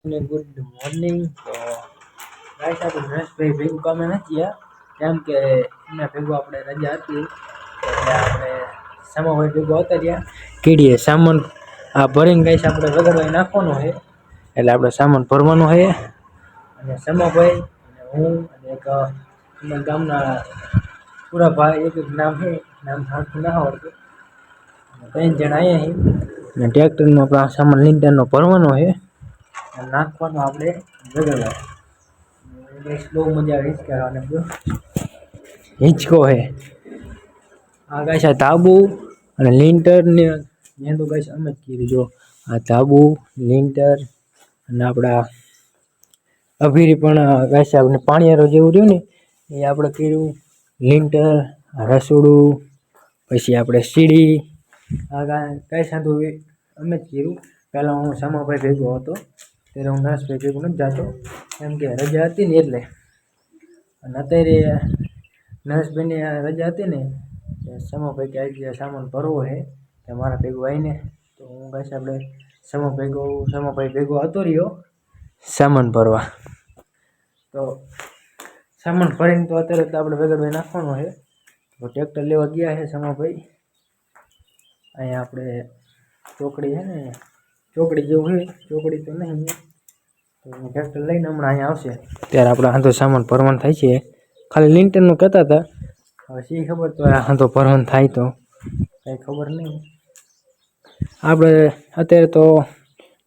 Good morning. તો guys આપણે નરેશભાઈ ભેગું કામે નથી ગયા કેમ કે એમના ભેગું આપણે રજા હતી એટલે આપણે સામાભાઈ ભેગું આવતા રહ્યા કીડીએ સામાન આ ભરીને ગાઈસ આપણે વગરવાઈ નાખવાનો છે એટલે આપણે સામાન ભરવાનો છે અને સામાભાઈ અને હું અને એક ગામના પૂરા ભાઈ એક નામ છે નામ સાચું ના આવડતું 3 જણા અહીંયા છે અને ટ્રેક્ટરનો આપણો સામાન લીંટરનો ભરવાનો છે નાખવાનો આપણે વગરવાઈ બહુ મજા આવે હિંચકાને હિંચકો છે આ ગાઈસ આ તાબુ અને લીંટર ને મેં તો ગાઈસ અમે જ કીધું જો આ તાબુ લીંટર અને આપણા અભીરી પણ ગાઈસ આપણે પાણીયારો જેવું રહ્યું ને એ આપણે કર્યું લીંટર રસોડું પછી આપણે સીડી આ ગાઈસ આ તો અમે જ કર્યું પહેલાં હું સામાભાઈ ભેગો હતો ત્યારે હું નરેશભાઈ ભેગું નથી જતો કેમ કે રજા હતી ને એટલે અને અત્યારે નરેશભાઈની રજા હતી ને સામાભાઈ કે આવી ગયા સામાન ભરવો છે કે મારા ભેગું આવીને તો હું ગાઈસ આપણે સામાભાઈ ભેગો હતો રહ્યો સામાન ભરવા તો સામાન ભરીને તો અત્યારે તો આપણે વગરભાઈ નાખવાનો છે તો ટ્રેક્ટર લેવા ગયા છે સામાભાઈ અહીંયા આપણે ચોકડી છે ને ચોકડી જેવું છે ચોકડી તો નહીં તો ટ્રેક્ટર લઈને હમણાં અહીંયા આવશે ત્યારે આપણે આંધો સામાન ભરવાનું થાય છે ખાલી લીંટરનું કહેતા હતા હવે શી ખબર તો આંધો ભરવાનું થાય તો કંઈ ખબર નહીં આપણે અત્યારે તો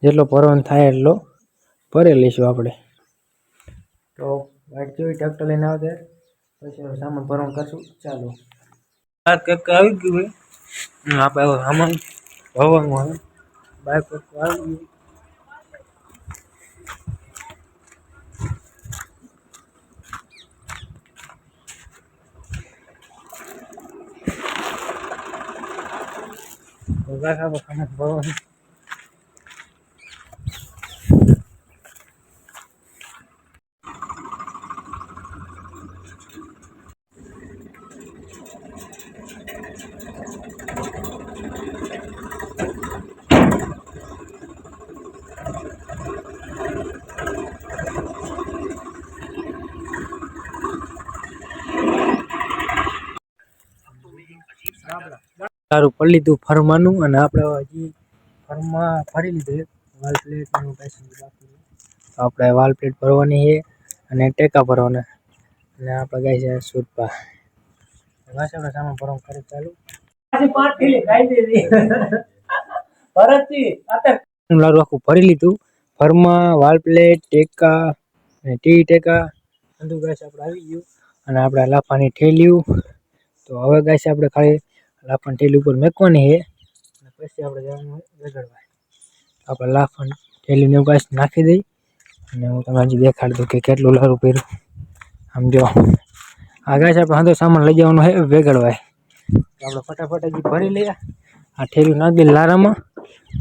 જેટલો ભરવાનું થાય એટલો ભરી લઈશું આપણે તો વાઈટ જોઈ ટ્રેક્ટર લઈને આવશે પછી સામાન ભરવાનું કરશું ચાલો કંઈક આવી ગયું હોય આપણે સામાન ભરવાનું હોય બાઇક આવી ગયું સામાન ભરવાનું સારું પડી લીધું ફરમાનું અને આપણે હજી ફરમાં ફરી લીધું વાલ પ્લેટ બાકી આપણે વાલ પ્લેટ ભરવાની છે અને ટેકા ભરવાના અને આપણે ગાય છે સુરપા બસ આપણે સામાન ભરવાનું કરી ચાલુ લારું આખું ભરી લીધું ફરમાં વાલ પ્લેટ ટેકા અને ટી ટેકા બધું ગાય આપણે આવી ગયું અને આપણે લાફાની ઠેલ્યું તો હવે ગાય આપણે ખાલી લાફાની ઠેલી ઉપર મેકવાની છે અને પછી આપણે જવાનું વગરવા આપણે લાફાની ઠેલીને ગાય નાખી દઈ અને હું તમને હજી દેખાડી દઉં કે કેટલું લારું પહેર્યું આમ જો આ ગાય આપણે હાથો સામાન લઈ જવાનું છે વેગળવાય આપણે ફટાફટ હજી ભરી લઈએ આ ઠેલું નાખી દઈએ લારામાં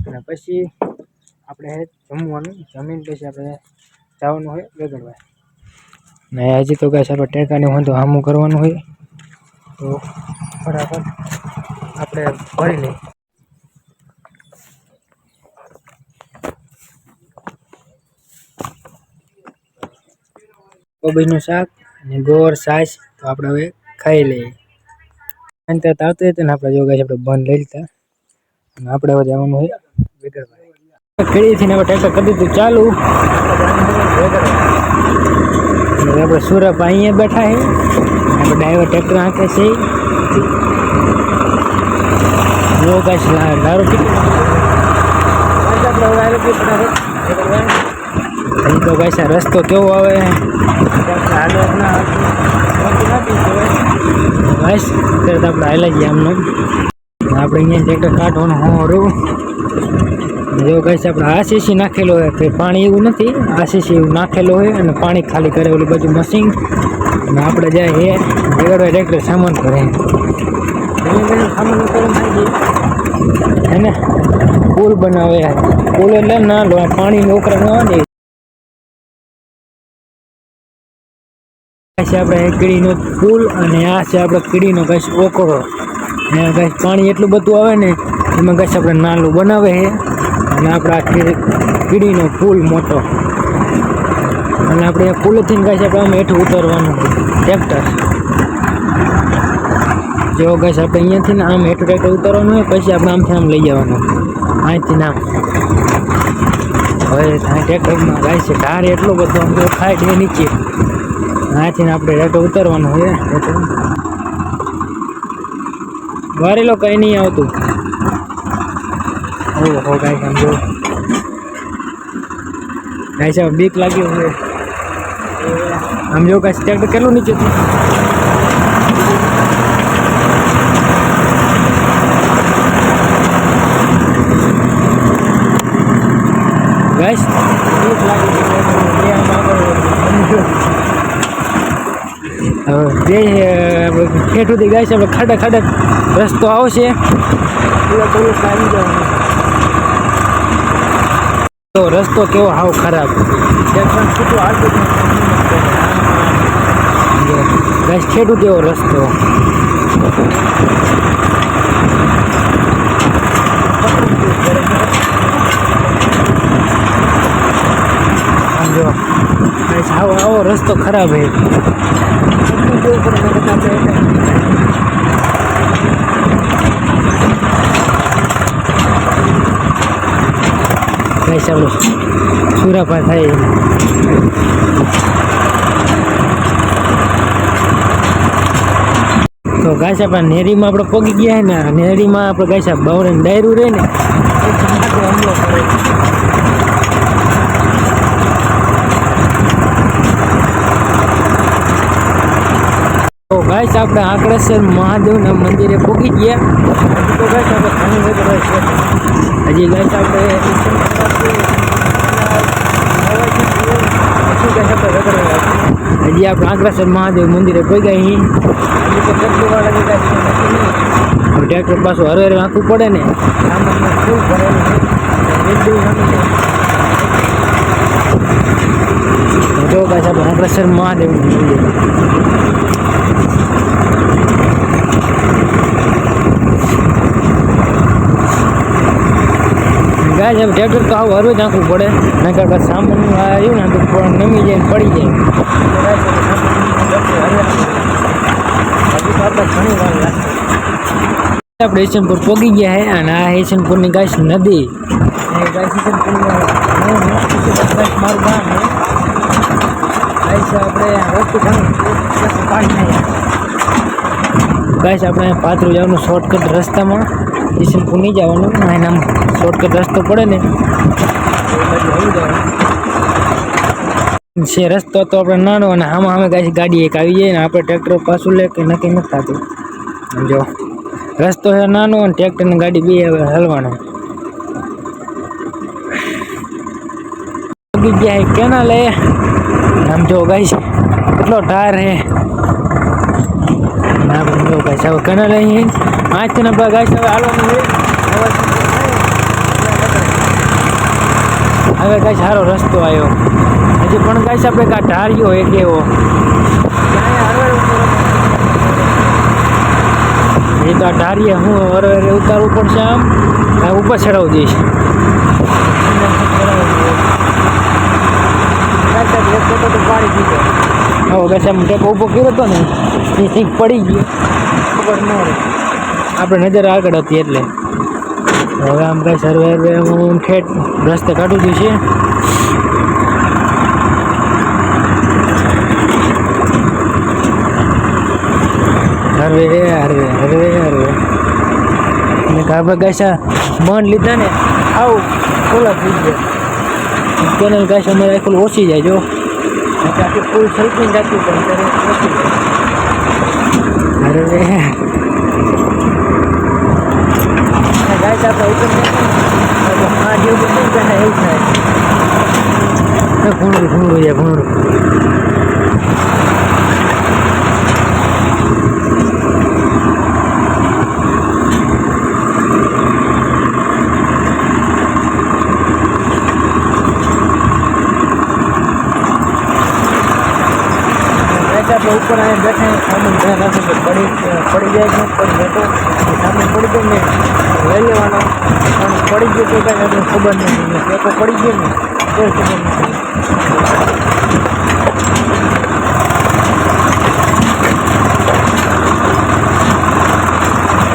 અને પછી આપણે જમવાનું જમીન પછી આપણે જવાનું હોય વેગળવાય ને હજી તો ગાય આપણે ટેકાની વાંધો હામું કરવાનું હોય તો ફટાફટ આપણે ભરી લઈએ કોબીજનું શાક અને ગોળ છાશ તો આપણે હવે ખાઈ લઈએ અંતર આવતું હતું ને આપણે જો ગાય આપણે બંધ લઈ લીધા અને આપણે હવે જવાનું હોય વેગળવાય ખેડીથી હવે ટ્રેક્ટર કરી દીધું ચાલુ આપણે સુરપ અહીંયા બેઠા છે આપણે ડ્રાઈવર ટ્રેક્ટર હાંકે છે જો ગાય દારૂ પીધું તો ગાય રસ્તો કેવો આવે હાલો ના બસ અત્યારે તો આપણે હાલા જઈએ આમને આપણે અહીંયા ટ્રેક્ટર કાઢવાનું હોરું જો ગાય આપણે આ સીસી નાખેલો હોય કે પાણી એવું નથી આ સીસી એવું નાખેલો હોય અને પાણી ખાલી કરે ઓલું બધું મશીન અને આપણે જાય એ વેગળવાય ટ્રેક્ટર સામાન કરે સામાન હે ને પુલ બનાવે પુલ એટલે ના લો પાણી ઓકરા ન આવે છે આપણે કીડીનો પુલ અને આ છે આપણે કીડીનો ઘાસ ઓકરો ને ઘાસ પાણી એટલું બધું આવે ને એમાં ઘાસ આપણે નાલું બનાવે છે અને આપણે આખી કીડીનો પુલ મોટો, અને આપણે પુલથી ગાઈસ આપણે આમ હેઠું ઉતરવાનું ટ્રેક્ટર. જો ગાઈસ આપણે અહીંયાથી આમ હેઠું ટ્રેક્ટર ઉતરવાનું હોય, પછી આપણે આમથી આમ લઈ જવાનું અહીંથી આમ. હવે ટ્રેક્ટરમાં ગાઈસ ઢાર એટલો બધો આમ થાય છે નીચે, અહીંથી આપણે ટ્રેક્ટર ઉતરવાનું હોય. વારેલો કંઈ નહીં આવતું. ઓહો ગાઈસ આમ જો ગાઈસ હવે બીક લાગ્યું હોય. આમ જો ગાઈસ ટ્રેક્ટર કેટલું નીચે હતું. ગાઈસ બીક લાગી બે ઠેઠુંથી ગાઈસ આપણે ખાડા ખાડા રસ્તો આવશે, પૂરા પોલીસ આવી જવાનું. તો રસ્તો કેવો હાવ ખરાબ, છૂટું હાલતું ગાઈસ, છેટું તેવો રસ્તો. સમજો ગાઈસ આવો રસ્તો ખરાબ હે. ગાઈસ આપણું સુરાપા થાય. તો ગાઈસ આપણે નેરીમાં આપણે પગી ગયા ને, નેરીમાં આપણે ગાઈસ બાવરાને ડાયરું રહે ને હુમલો કરે. તો ગાઈસ આપણે આંકડેશ્વર મહાદેવના મંદિરે પહોંચી ગયા. તો ગાઈસ આપણે ઘણી બધી છે હજી ગાઈસ આપણે હજી આપણે આંકડેશ્વર મહાદેવ મંદિરે પહોંચ્યા. અહીં હજી તો ટ્રેક્ટરવાળા ટ્રેક્ટર પાછું હરે નાખવું પડે ને, સામાનમાં શું ભરેલું છે. જો ગાઈસ આપણે આંકડેશ્વર મહાદેવનું મંદિર. ગાઈસ હવે ટ્રેક્ટર તો આવું હરવે જ નાખવું પડે, નકર સામાન આવ્યું ને તો નમી જાય પડી જાય. હજી તો આપણે ઘણી વાર લાગશે. આપણે ઈશનપુર પહોંચી ગયા છે, અને આ ઈશનપુરની ગાઈસ નદી. ગાઈસ ઈશનપુરમાં મારું ગામ છે. ગાઈસ આપણે રસ્તો પાણી નહીં. ગાઈસ આપણે પાથરું જવાનું શોર્ટકટ રસ્તામાં, ઈશનપુર નહીં જવાનું, એના શોર્ટકટ રસ્તો પડે ને એ બાજુ આવી જવાનું છે. રસ્તો તો આપણે નાનો, અને આમાં અમે ગાઈસ ગાડી એક આવી જાય ને આપણે ટ્રેક્ટર પાછું લે કે નક્કી નથી થતું. જો રસ્તો છે નાનો, અને ટ્રેક્ટર ને ગાડી બે હવે હલવાનો. ગયા કેનાલ હે, આમ જો ગાઈસ કેટલો ટાયર હે. જો ગાઈસ હવે કેનાલ અહીં આજથી ને ગાઈસ હવે હાલવાનું હોય. હવે ગાઈસ સારો રસ્તો આવ્યો. હજી પણ ગાઈસ આપણે કા ઢાર્યો એક એવો એ તો ઢારીએ હું હરે ઉતારવું પડશે. આમ ઉપર ચડાવી દઈશ. પાડી દીધો હવે ગાઈસ આમ ટેકો ઊભો કર્યો હતો ને એ સીખ પડી ગયો, ખબર ન રહે, આપણે નજર આગળ હતી એટલે. હવે આમ ગાઈસ હરવે હું ઠેઠ રસ્તે કાઢું દઉં છે. હરવે અને આપણે ગાઈસ મન લીધા ને આવું ખોલા થઈ ગયા. કેનલ ગાઈસ અમારે આખું ઓછી જાય. જો આખી ફૂલ સલ્ફિંગ જતું પણ ત્યારે ઓછી જાય. ગાઈસ આપણે આ જેવું એવું થાય ભૂંડું જાય ભૂંડું. ગાઈસ આપણે ઉપર અહીંયા બેઠા સામાન ધ્યાન રાખો કે પડી જાય કે પડી જતો સામાન પડી ગયો ને લઈ લેવાનો પણ પડી ગયો તો કાંઈ આપણે ખબર નથી પેપર પડી ગયો ને કોઈ ખબર નથી.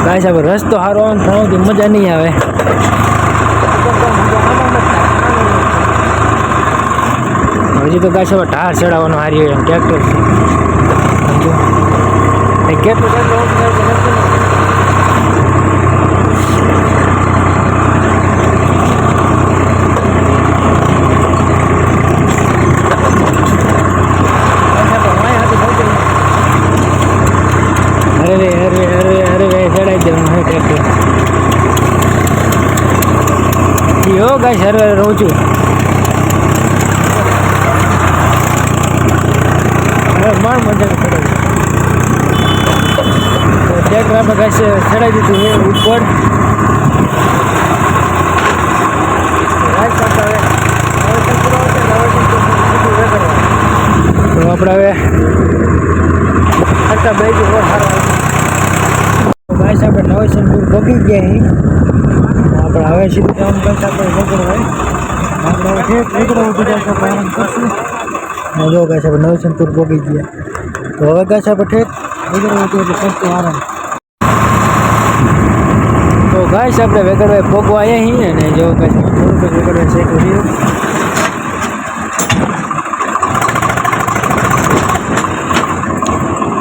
ગાઈસ આપણે રસ્તો સારો આવે ભણવાથી મજા નહીં આવે. હજી તો ગાઈસ હવે ઢાર ચડાવવાનો હારી હોય ટ્રેક્ટર છે કેટલું ચડાવી દેવાનું હોય ટ્રેક્ટર હો ગાઈસ હરે રહું છું. માણ મજા ટ્રેક્ટર આપણે ગાઈસ ચડાવી દીધું છે ઉપર. તો આપણે હવે ખર્ચા બે ગયો સારો ગાઈસ આપણે નવસનપુર પગી ગયા અહીં આપણે હવે સીધું કામ કરતા આપણે વગર હોય આપણે ઠેક નીકળવું ઉઠી જાય તો આરામ કરશું. જો ગાઈસ આપણે નવસનપુર પગી ગયા તો હવે ગાઈસ આપણે ઠેક નીકળવું હતું એટલે કરશું આરામ. તો ગાઈસ આપણે વેગડભાઈ પગવા આવ્યા છીએ ને જો ગાઈસ થોડુંક વેગડભાઈ શેક રહ્યું.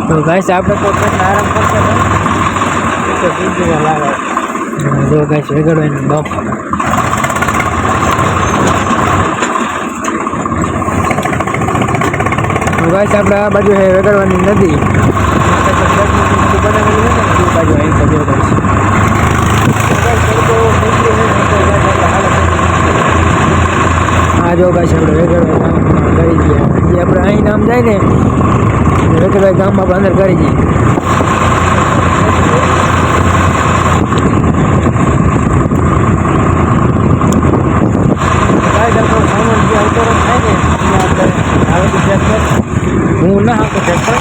તો ગાઈસ આપણે તો આરામ કરતા હતા જો ગાઈસ વેગડવાની બાપ. તો ગાઈસ આપણે આ બાજુ છે વેગડવાની નદી બનાવેલી છે ને એ બાજુ અહીં તો હા જો ગાઈસ આપણે વેગડવા ગામમાં કરી ગયા જે આપણે અહીં નામ જાય ને વેગડભાઈ ગામમાં આપણે અંદર કરી જઈએ. હું ના આપો ટ્રેક્ટર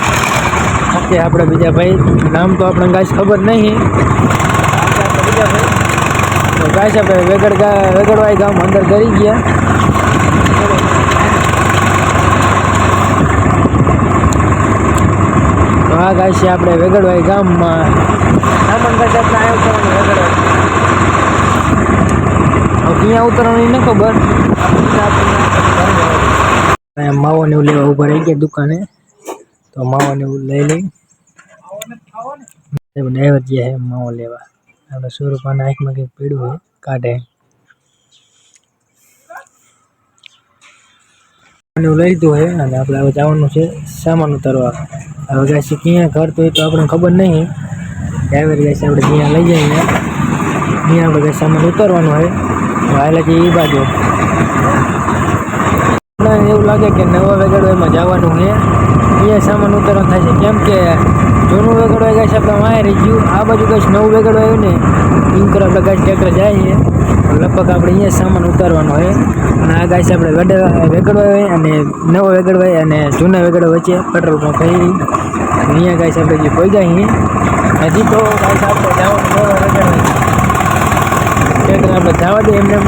ઓકે આપણે બીજા ભાઈ નામ તો આપણે ગાઈસ ખબર નહીં બીજા ભાઈ તો ગાઈસ આપણે વેગડવાઈ ગામ અંદર કરી ગયા. તો આ ગાઈસ આપણે વેગડવાઈ ગામમાં સામાન ગાઈસ આપણે આવ્યો કરવાનું વેગડવાઈ ક્યાં ઉતરવાની ન ખબર માવો ને એવું લેવા ઉભા રહી ગયા દુકાને તો માવો ને એવું લઈ લઈ ડ્રાઈવર જે હે માવો લેવા આપણે 100 રૂપિયાના આંખમાં કંઈક પીડ્યું હોય કાઢે એવું લઈ લીધું હોય અને આપણે હવે જવાનું છે સામાન ઉતારવા. હવે ગાઈસ ક્યાં ઘર તો એ તો આપણે ખબર નહીં ડ્રાઈવર ગાઈસ આપણે જ્યાં લઈ જઈએ ત્યાં આપણે ગાઈસ સામાન ઉતારવાનું હોય હાલે કે એ બાજુ એવું લાગે કે નવા વેગડવાઈમાં જવાનું છે અહીંયા સામાન ઉતારવાનું થાય છે કેમ કે જૂનું વેગડવાઈ ગાઈસ આપણે વાંહે રહી ગયું આ બાજુ ગાઈસ નવું વેગડવાઈ ને ઇન્કર આપણે ગાઈસ ટ્રેક્ટર જાય છે લગભગ આપણે અહીંયા સામાન ઉતારવાનો હોય અને આ ગાઈસ આપણે વેગડવાઈ હોય અને નવો વેગડવાઈ અને જૂના વેગડવા વચ્ચે પેટ્રોલ પંપ અહીંયા ગાઈસ આપણે જે પહોંચ્યા છીએ હજી તો ગાઈસ આપણે જવાનું નવા વેગડવાઈ ટ્રેક્ટર આપણે જવા દઈએ એમને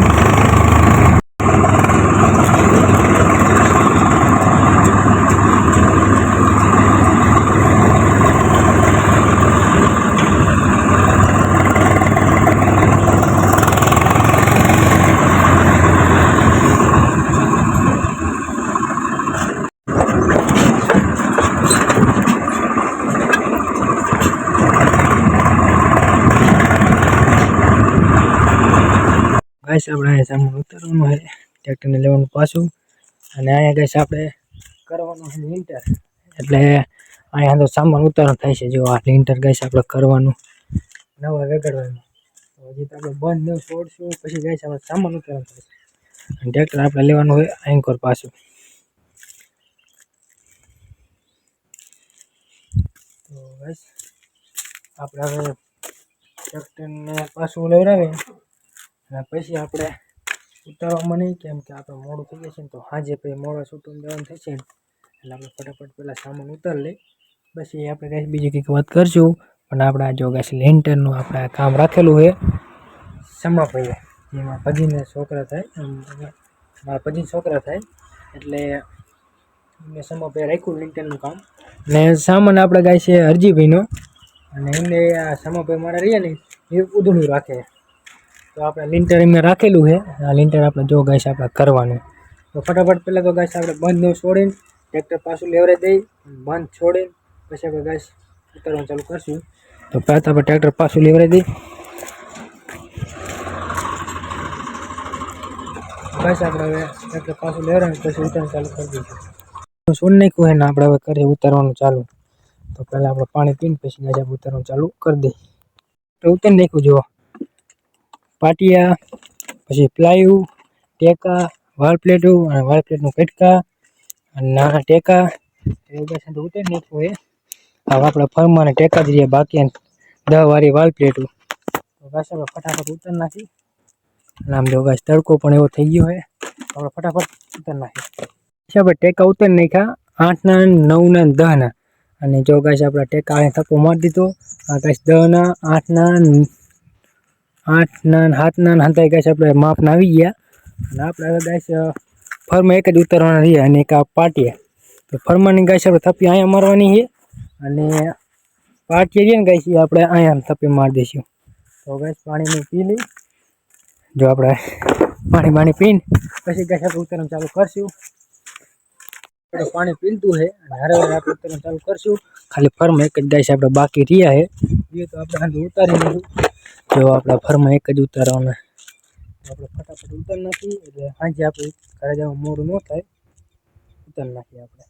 ગાઈસ આપણે અહીંયા સામાન ઉતારવાનું હોય ટ્રેક્ટરને લેવાનું પાછું અને અહીંયા ગાઈસ આપણે કરવાનું છે લિન્ટર એટલે અહીંયા તો સામાન ઉતારવાનું થાય છે જો આ લિન્ટર ગાઈસ આપણે કરવાનું નવા વેગડવાનું હજી તો આપણે બંધ ન છોડશું પછી ગાઈસ આપણે સામાન ઉતારવાનું થાય છે અને ટ્રેક્ટર આપણે લેવાનું હોય એન્કર પાછું. તો ગાઈસ આપણે હવે ટ્રેક્ટરને પાછું લેવડાવીએ અને પછી આપણે ઉતારવામાં નહીં કેમ કે આપણે મોડું થઈ જશે ને તો સાંજે પછી મોડા છૂટું જવાનું થશે એટલે આપણે ફટાફટ પહેલાં સામાન ઉતાર લઈ, પછી આપણે ગાઈસ બીજી કંઈક વાત કરશું. પણ આપણે આ જો ગાઈસ લેન્ટરનું આપણે કામ રાખેલું છે સમાભાઈએ, જેમાં ભજીને છોકરા થાય, મારા ભજીને છોકરા થાય એટલે મેં સમાભાઈ રાખ્યું લેન્ટરનું કામ. ને સામાન આપણે ગાઈસ છે હરજીભાઈનો, અને એમને આ સમાભાઈ મારા રહ્યા ને એ ઉધડું રાખે. તો આપણે લિન્ટર એમને રાખેલું છે. આ લિન્ટર આપણે જો ગાઈસ આપણે કરવાનું. તો ફટાફટ પહેલાં તો ગાઈસ આપણે બંધ ન છોડીને ટ્રેક્ટર પાછું લેવરે દઈ, બંધ છોડીને પછી આપણે ગાઈસ ઉતારવાનું ચાલુ કરશું. તો પહેલાં તો આપણે ટ્રેક્ટર પાછું લેવરે દઈ ગાઈસ આપણે હવે ટ્રેક્ટર પાછું લેવરાવીને પછી ઉતારવાનું ચાલુ કરી દઈશું. છોડ નાખ્યું હોય ને આપણે હવે કરીએ ઉતારવાનું ચાલુ. તો પહેલાં આપણે પાણી પીને પછી ગાઈસ આપણે ઉતારવાનું ચાલુ કરી દઈએ. તો ઉતારી નાખ્યું જુઓ, પાટિયા, પછી પ્લાયુ, ટેકા, વાલ પ્લેટું અને વાલ પ્લેટનું કટકા અને નાના ટેકા એવું ગાઈસ તો ઉતારી નાખ્યું હોય. હવે આપણે ફરમાને ટેકા જ રહ્યા બાકી 10 વાળી વાલ પ્લેટું. તો ગાઈસ આપણે ફટાફટ ઉતારી નાખી. અને આમ જો ગાઈસ તડકો પણ એવો થઈ ગયો હોય, આપણે ફટાફટ ઉતારી નાખીએ. પછી આપણે ટેકા ઉતારી નાખ્યા 8ના, 9ના, 10ના. અને જો ગાઈસ આપણે ટેકા અહીં થપ્પો મારી દીધો. આ ગાઈસ 10ના, 8ના, 7ના હંતાઈ ગાઈસ આપણે માપના આવી ગયા. અને આપણે હવે ગાઈસ ફરમાં એક જ ઉતારવાના રહ્યા અને એક આ પાટિયા. તો ફરમાની ગાઈસ આપણે થપ્પી અહીંયા મારવાની છે અને પાટિયા છે ને ગાઈસ આપણે અહીંયા થપ્પી મારી દઈશું. તો ગાઈસ પાણીની પી લઈ, જો આપણે પાણી પીને પછી ગાઈસ આપણે ઉતારવાનું ચાલુ કરશું. પાણી પીલતું છે અને હારે આપણે ઉતારવાનું ચાલુ કરશું. ખાલી ફરમાં એક જ ગાઈસ આપણે બાકી રહ્યા છે, એ તો આપણે હાંજે ઉતારી લઈશું. જો આપણા ફરમાં એક જ ઉતારવાના, આપણે ફટાફટ ઉતારી નાખીએ એટલે સાંજે આપણે ઘરે જવા મોડું ન થાય, ઉતારી નાખીએ આપણે.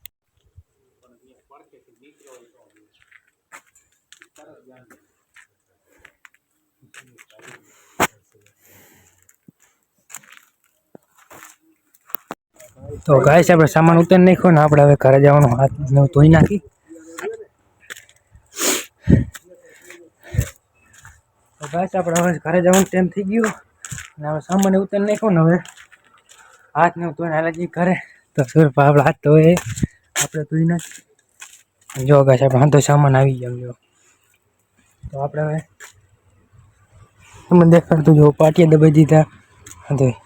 તો ગાઈસ આપણે સામાન ઉતારી નાખ્યો ને આપણે હવે ઘરે જવાનું હાથ ને ધોઈ નાખી. તો ગાઈસ આપણે હવે ઘરે જવાનું ટાઈમ થઈ ગયો અને હવે સામાન ઉતારી નાખ્યો ને હવે હાથ ને ધોઈને હાલે જઈએ ઘરે. તો સુરપા આપણે હાથ ધોઈએ, આપણે ધોઈ નાખી. જો ગાઈસ આપણે હાથો સામાન આવી ગયો. જો તો આપણે હવે તમને દેખાડતું જો પાટિયા દબાઈ દીધા, ધોઈ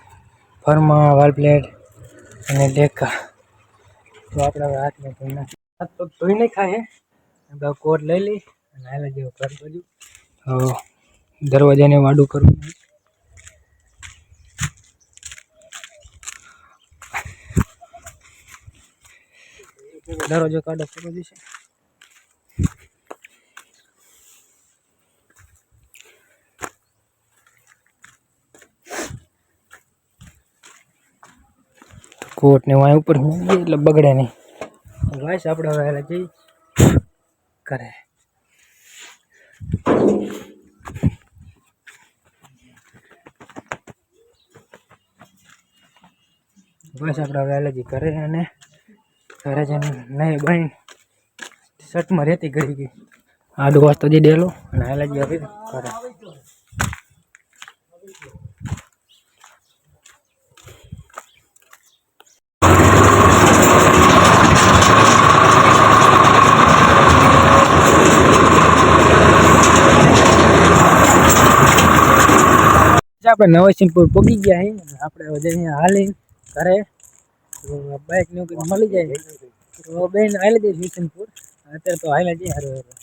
ફરમાં વાલ પ્લેટ અને ટેકા. તો આપણે હવે હાથને ધોઈ નાખીએ. હાથ પગ ધોઈ નાખ્યા છે. આપણે કોટ લઈ લઈ અને હાલે જેવું ઘર બાજુ. દરવાજાને વાડું કરવું, દરવાજો કાઢો કરવો જશે. કોટ ને વાય ઉપર એટલે બગડે નહીં. ગાઈસ આપણે હવે હાલે જઈ કરે. બસ આપણે હવે હાલે જઈ ઘરે અને ઘરે જઈને નહીં બની શર્ટમાં રહેતી કરી ગઈ. આડો વાસ્તો જઈ ડેલો અને હાલે જઈ હવે ઘરે. આપણે નવસિંહપુર પહોંચી ગયા છે. આપણે હવે અહીંયા હાલી ઘરે બાઇક ને કંઈક મળી જાય તો બેન હાલી જઈએ વિસનપુર. અત્યારે તો હાલ્યા જઈએ હારું હારું,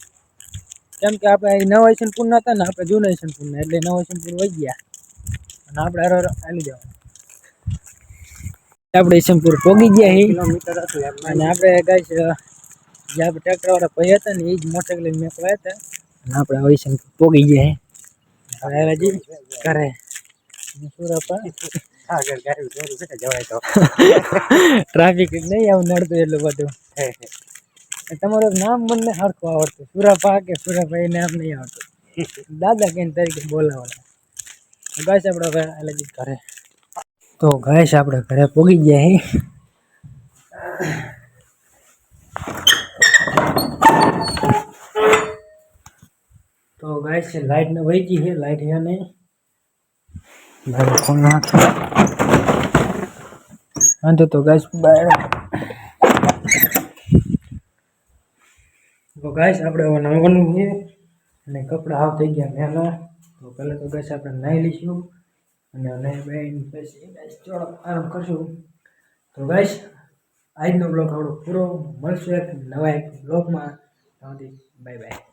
કેમ કે આપણે નવા વિસનપુર ના હતા ને, આપણે જૂના વિસનપુર ના, એટલે નવા વિસનપુર વહી ગયા અને આપણે હારું હાલી જવાનું. આપણે વિસનપુર પહોંચી ગયા છે અને આપણે ગાઈસ જે આપણે ટ્રેક્ટર વાળા ભાઈ હતા ને એ જ મોટરસાઇકલ લઈને મેકવા હતા અને આપણે વિસનપુર પહોંચી ગયા છે. હવે હાલ્યા જઈએ ઘરે. ટ્રાફિક નહીં આવું નડતું એટલું બધું. તમારું નામ મને સરખું આવડતું, સુરાપા કે સુરાભાઈ નામ નહીં આવડતું, દાદા કેન તરીકે બોલાવવાના. ગાઈસ આપણે હવે હાલે ઘરે. તો ગાઈસ આપણે ઘરે પહોંચી ગયા હી. તો ગાઈસ લાઈટ ને વહી ગઈ છે, લાઈટ હે નહીં. ફોન વાંધો તો ગાઈસ બાય. તો ગાઈસ આપણે હવે નાહવાનું છે અને કપડાં હાવ થઈ ગયા મેલા. તો પહેલાં તો ગાઈસ આપણે નાહી લઈશું અને નાહી બેન પછી ગાઈસ થોડો આરામ કરશું. તો ગાઈસ આજનો બ્લોગ આપણો પૂરો. મળશું એક નવા એક બ્લોગમાં. Bye bye.